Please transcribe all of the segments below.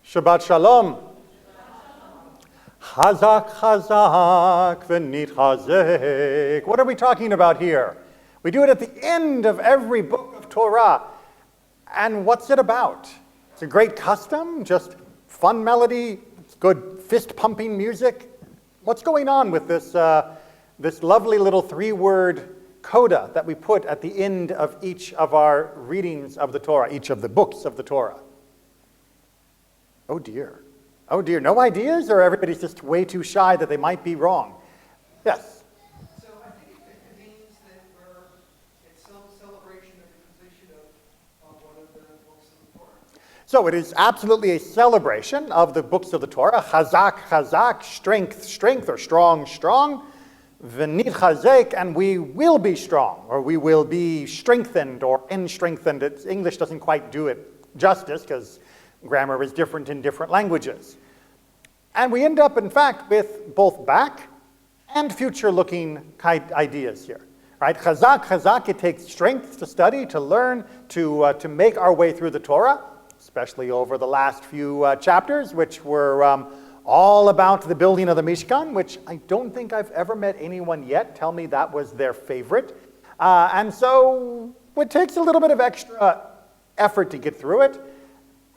Shabbat Shalom. Hazak, Hazak, v'nit Hazak. What are we talking about here? We do it at the end of every book of Torah. And what's it about? It's a great custom, just fun melody, good fist-pumping music. What's going on with this, this lovely little three-word coda that we put at the end of each of our readings of the Torah, each of the books of the Torah? Oh dear. Oh dear. No ideas, or everybody's just way too shy that they might be wrong? Yes? So I think it means that it's some celebration of the completion of one of the books of the Torah. So it is absolutely a celebration of the books of the Torah. Hazak, Hazak, strength, strength, or strong, strong. V'nit Hazak, and we will be strong, or we will be strengthened, or strengthened. English doesn't quite do it justice, because grammar is different in different languages. And we end up, in fact, with both back and future-looking ideas here. Right? Hazak, Hazak, it takes strength to study, to learn, to make our way through the Torah, especially over the last few chapters, which were all about the building of the Mishkan, which I don't think I've ever met anyone yet tell me that was their favorite. And so it takes a little bit of extra effort to get through it.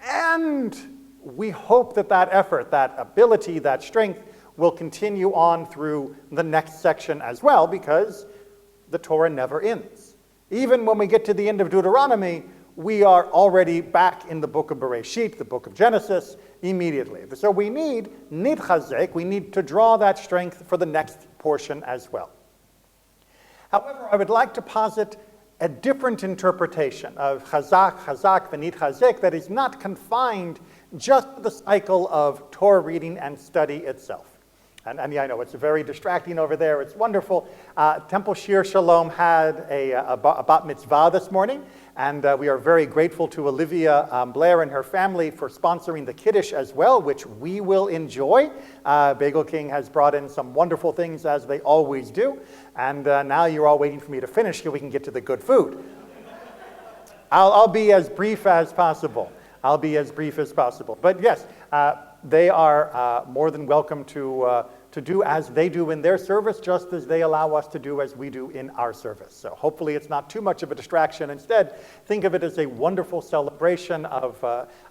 And we hope that that effort, that ability, that strength will continue on through the next section as well, because the Torah never ends. Even when we get to the end of Deuteronomy, we are already back in the book of Bereshit, the book of Genesis, immediately. So we need nit chazek, we need to draw that strength for the next portion as well. However, I would like to posit a different interpretation of Hazak, Hazak, v'nit Hazak that is not confined just to the cycle of Torah reading and study itself. And yeah, I know it's very distracting over there. It's wonderful. Temple Shir Shalom had a bat mitzvah this morning, and we are very grateful to Olivia Blair and her family for sponsoring the Kiddush as well, which we will enjoy. Bagel King has brought in some wonderful things, as they always do. And now you're all waiting for me to finish so we can get to the good food. I'll be as brief as possible. But yes, they are more than welcome to do as they do in their service, just as they allow us to do as we do in our service. So hopefully it's not too much of a distraction. Instead, think of it as a wonderful celebration of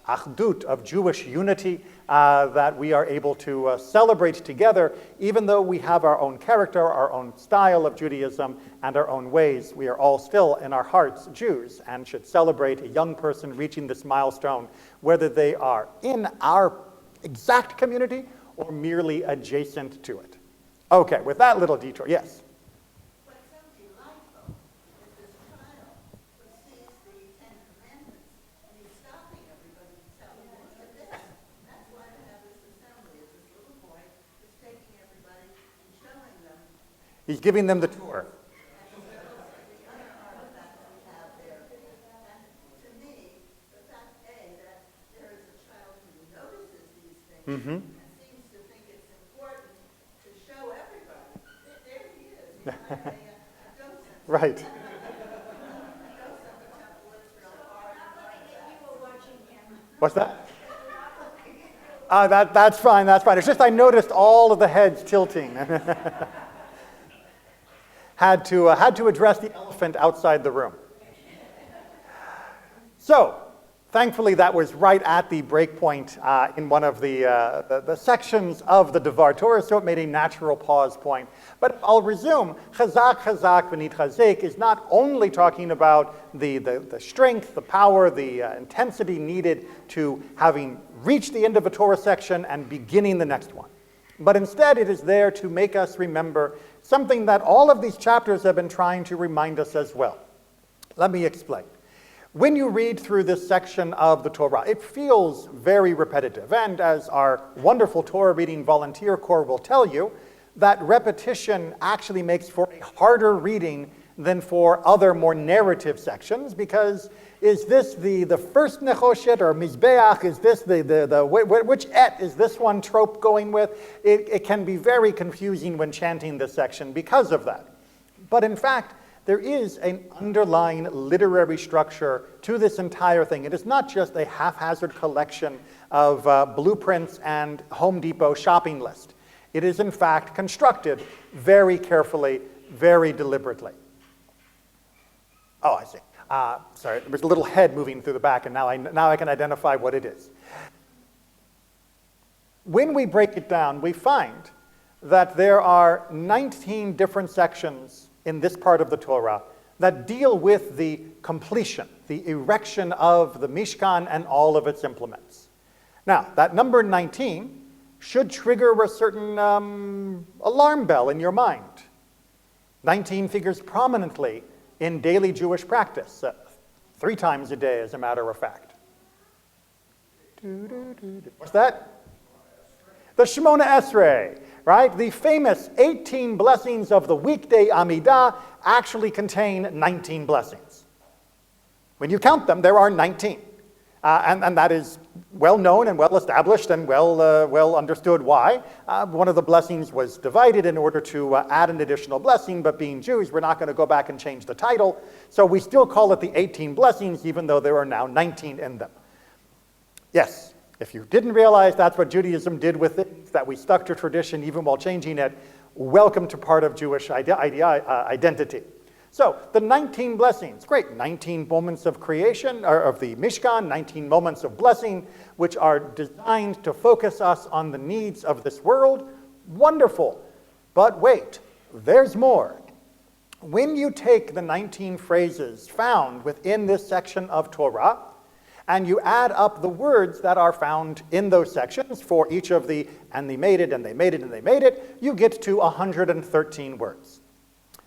achdut, of Jewish unity, that we are able to celebrate together, even though we have our own character, our own style of Judaism, and our own ways. We are all still, in our hearts, Jews, and should celebrate a young person reaching this milestone, whether they are in our exact community or merely adjacent to it. Okay, with that little detour, yes? What's so delightful is this child who sees the Ten Commandments and he's stopping everybody and telling them, look at this. That's why we have this assembly. Is this little boy is taking everybody and showing them. He's giving them the tour. The other artifact we have there. And to me, the fact, A, that there is a child who notices these things. Mm-hmm. Right. What's that? That's fine. It's just I noticed all of the heads tilting. had to address the elephant outside the room. So, thankfully, that was right at the break point in one of the sections of the Devar Torah, so it made a natural pause point. But I'll resume. Hazak, Hazak, v'nit Hazak is not only talking about the strength, the power, the intensity needed to having reached the end of a Torah section and beginning the next one. But instead, it is there to make us remember something that all of these chapters have been trying to remind us as well. Let me explain. When you read through this section of the Torah, it feels very repetitive. And as our wonderful Torah reading volunteer corps will tell you, that repetition actually makes for a harder reading than for other more narrative sections, because is this the first Nechoshet or Mizbeach? Is this which et is this one trope going with? It can be very confusing when chanting this section because of that. But in fact, there is an underlying literary structure to this entire thing. It is not just a haphazard collection of blueprints and Home Depot shopping list. It is in fact constructed very carefully, very deliberately. Oh, I see. Sorry, there was a little head moving through the back, and now I can identify what it is. When we break it down, we find that there are 19 different sections in this part of the Torah that deal with the completion, the erection of the Mishkan and all of its implements. Now, that number 19 should trigger a certain alarm bell in your mind. 19 figures prominently in daily Jewish practice, 3 times a day, as a matter of fact. What's that? The Shemona Esrei, right? The famous 18 blessings of the weekday Amidah actually contain 19 blessings. When you count them, there are 19. And that is well known and well established and well understood why. One of the blessings was divided in order to add an additional blessing, but being Jews, we're not going to go back and change the title. So we still call it the 18 blessings, even though there are now 19 in them. Yes, if you didn't realize that's what Judaism did with it, that we stuck to tradition even while changing it, welcome to part of Jewish identity. So, the 19 blessings, great, 19 moments of creation, or of the Mishkan, 19 moments of blessing, which are designed to focus us on the needs of this world. Wonderful. But wait, there's more. When you take the 19 phrases found within this section of Torah, and you add up the words that are found in those sections for each of the, and they made it, and they made it, and they made it, you get to 113 words.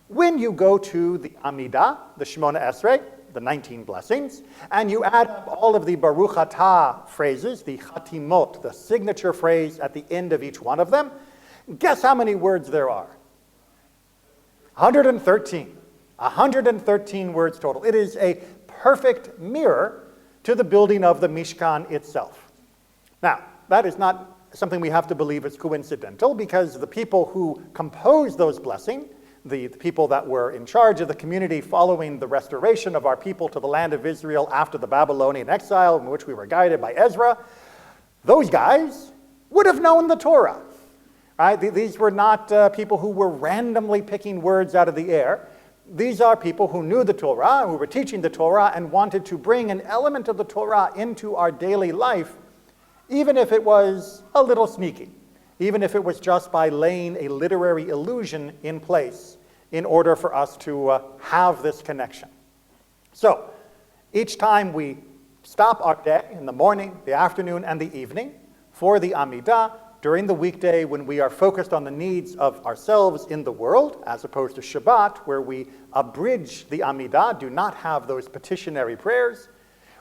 When you go to the Amidah, the Shemona Esrei, the 19 blessings, and you add up all of the Baruch Atah phrases, the Chatimot, the signature phrase at the end of each one of them, guess how many words there are? 113. 113 words total. It is a perfect mirror to the building of the Mishkan itself. Now, that is not something we have to believe is coincidental, because the people who composed those blessings, the people that were in charge of the community following the restoration of our people to the land of Israel after the Babylonian exile, in which we were guided by Ezra, those guys would have known the Torah. Right? These were not people who were randomly picking words out of the air. These are people who knew the Torah, who were teaching the Torah, and wanted to bring an element of the Torah into our daily life, even if it was a little sneaky, even if it was just by laying a literary illusion in place in order for us to have this connection. So, each time we stop our day in the morning, the afternoon, and the evening for the Amidah, during the weekday when we are focused on the needs of ourselves in the world, as opposed to Shabbat, where we abridge the Amidah, do not have those petitionary prayers,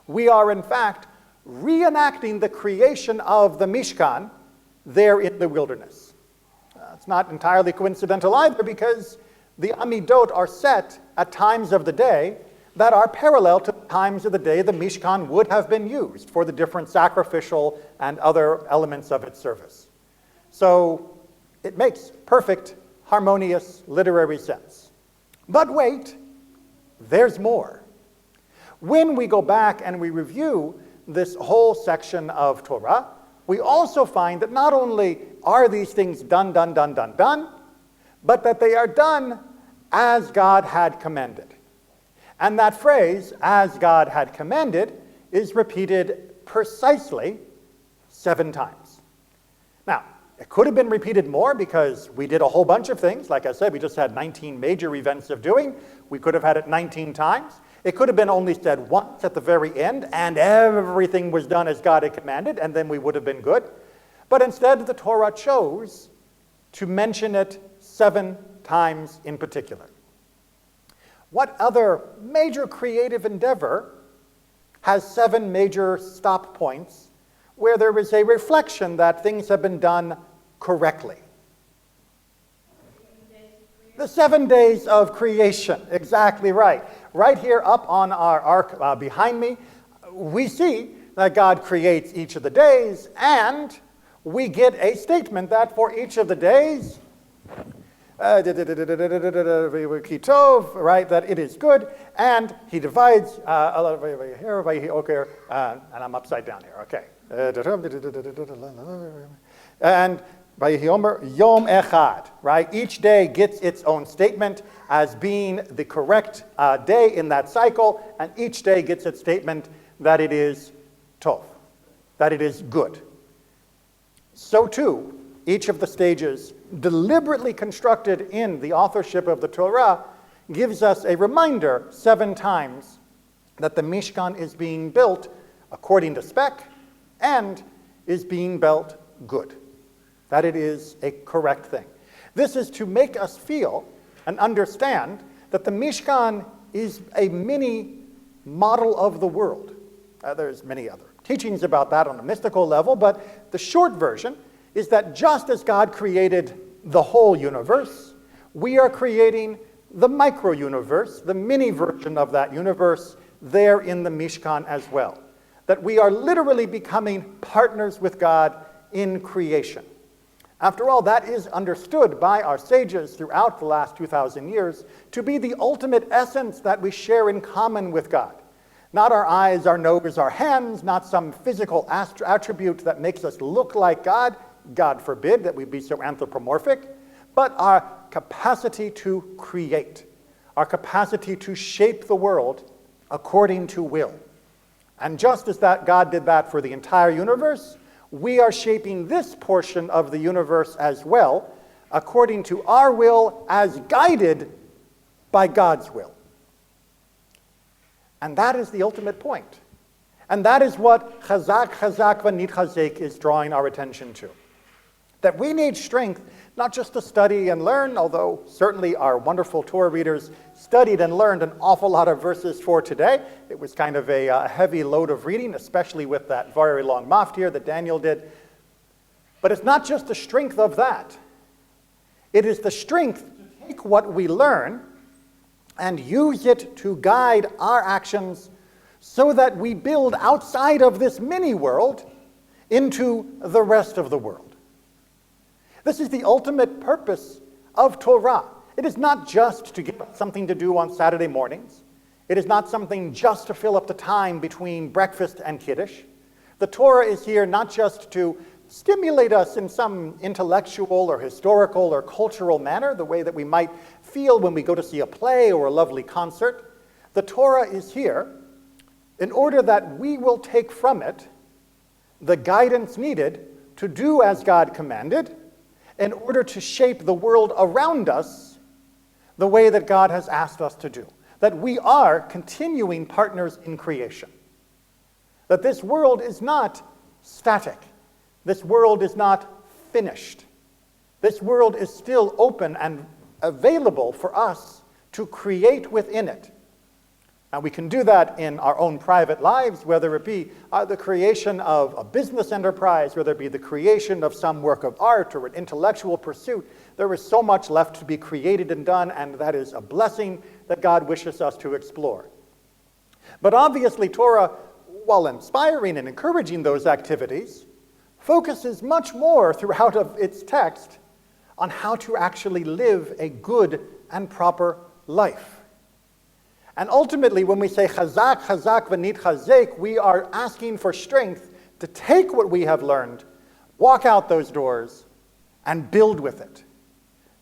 we are in fact reenacting the creation of the Mishkan there in the wilderness. It's not entirely coincidental either, because the Amidot are set at times of the day that are parallel to the times of the day the Mishkan would have been used for the different sacrificial and other elements of its service. So it makes perfect, harmonious literary sense. But wait, there's more. When we go back and we review this whole section of Torah, we also find that not only are these things done, but that they are done as God had commanded. And that phrase, as God had commanded, is repeated precisely 7 times. Now, it could have been repeated more because we did a whole bunch of things. Like I said, we just had 19 major events of doing. We could have had it 19 times. It could have been only said once at the very end, and everything was done as God had commanded, and then we would have been good. But instead, the Torah chose to mention it 7 times in particular. What other major creative endeavor has 7 major stop points where there is a reflection that things have been done correctly? The 7 days of creation, exactly right. Right here up on our ark behind me, we see that God creates each of the days, and we get a statement that for each of the days, kitov, right, that it is good, and he divides, and I'm upside down here, okay. And Vayehi Yom Echad, right? Each day gets its own statement as being the correct day in that cycle, and each day gets its statement that it is tov, that it is good. So too, each of the stages, deliberately constructed in the authorship of the Torah, gives us a reminder 7 times that the Mishkan is being built according to spec and is being built good, that it is a correct thing. This is to make us feel and understand that the Mishkan is a mini model of the world. There's many other teachings about that on a mystical level, but the short version is that just as God created the whole universe, we are creating the micro-universe, the mini version of that universe, there in the Mishkan as well. That we are literally becoming partners with God in creation. After all, that is understood by our sages throughout the last 2,000 years to be the ultimate essence that we share in common with God. Not our eyes, our nose, our hands, not some physical attribute that makes us look like God, God forbid that we be so anthropomorphic, but our capacity to create, our capacity to shape the world according to will. And just as that God did that for the entire universe, we are shaping this portion of the universe as well, according to our will as guided by God's will. And that is the ultimate point. And that is what Hazak, Hazak, Vanit Hazek is drawing our attention to. That we need strength, not just to study and learn, although certainly our wonderful Torah readers studied and learned an awful lot of verses for today. It was kind of a heavy load of reading, especially with that very long maftir that Daniel did. But it's not just the strength of that. It is the strength to take what we learn and use it to guide our actions so that we build outside of this mini world into the rest of the world. This is the ultimate purpose of Torah. It is not just to give us something to do on Saturday mornings. It is not something just to fill up the time between breakfast and Kiddush. The Torah is here not just to stimulate us in some intellectual or historical or cultural manner, the way that we might feel when we go to see a play or a lovely concert. The Torah is here in order that we will take from it the guidance needed to do as God commanded, in order to shape the world around us the way that God has asked us to do. That we are continuing partners in creation. That this world is not static. This world is not finished. This world is still open and available for us to create within it. And we can do that in our own private lives, whether it be the creation of a business enterprise, whether it be the creation of some work of art or an intellectual pursuit. There is so much left to be created and done, and that is a blessing that God wishes us to explore. But obviously, Torah, while inspiring and encouraging those activities, focuses much more throughout of its text on how to actually live a good and proper life. And ultimately, when we say Hazak, Hazak, Vanit Hazek, we are asking for strength to take what we have learned, walk out those doors, and build with it.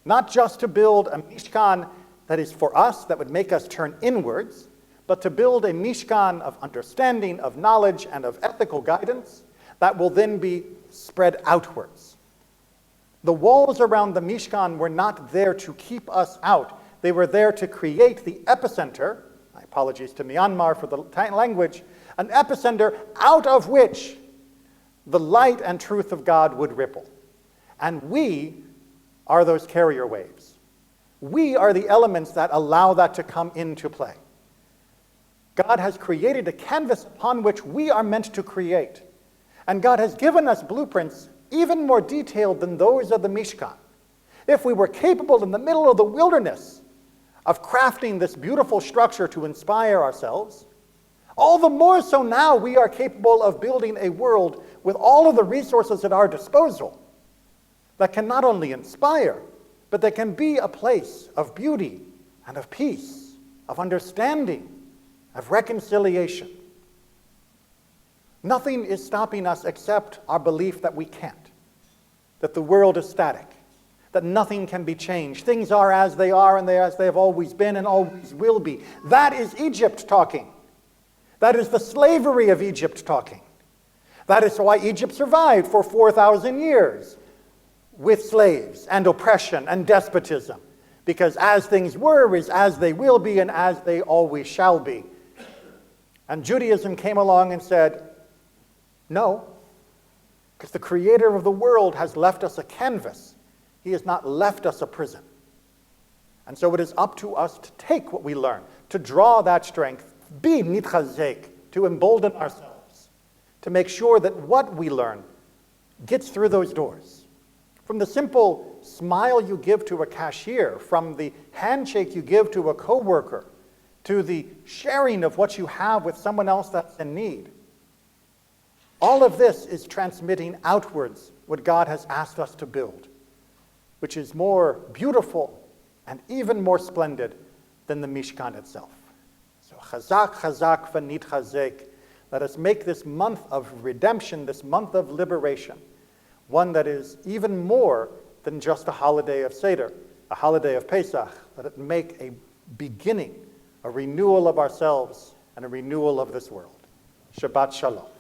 Not just to build a Mishkan that is for us, that would make us turn inwards, but to build a Mishkan of understanding, of knowledge, and of ethical guidance that will then be spread outwards. The walls around the Mishkan were not there to keep us out. They were there to create the epicenter, my apologies to Myanmar for the language, an epicenter out of which the light and truth of God would ripple. And we are those carrier waves. We are the elements that allow that to come into play. God has created a canvas upon which we are meant to create. And God has given us blueprints even more detailed than those of the Mishkan. If we were capable in the middle of the wilderness of crafting this beautiful structure to inspire ourselves, all the more so now we are capable of building a world with all of the resources at our disposal that can not only inspire, but that can be a place of beauty and of peace, of understanding, of reconciliation. Nothing is stopping us except our belief that we can't, that the world is static, that nothing can be changed. Things are as they are and they are as they have always been and always will be. That is Egypt talking. That is the slavery of Egypt talking. That is why Egypt survived for 4,000 years with slaves and oppression and despotism. Because as things were is as they will be and as they always shall be. And Judaism came along and said, no, because the creator of the world has left us a canvas. He has not left us a prison. And so it is up to us to take what we learn, to draw that strength, be nitchazek, to embolden ourselves, to make sure that what we learn gets through those doors. From the simple smile you give to a cashier, from the handshake you give to a coworker, to the sharing of what you have with someone else that's in need. All of this is transmitting outwards what God has asked us to build, which is more beautiful and even more splendid than the Mishkan itself. So Hazak, Hazak, v'nitchazek. Let us make this month of redemption, this month of liberation, one that is even more than just a holiday of Seder, a holiday of Pesach. Let it make a beginning, a renewal of ourselves, and a renewal of this world. Shabbat Shalom.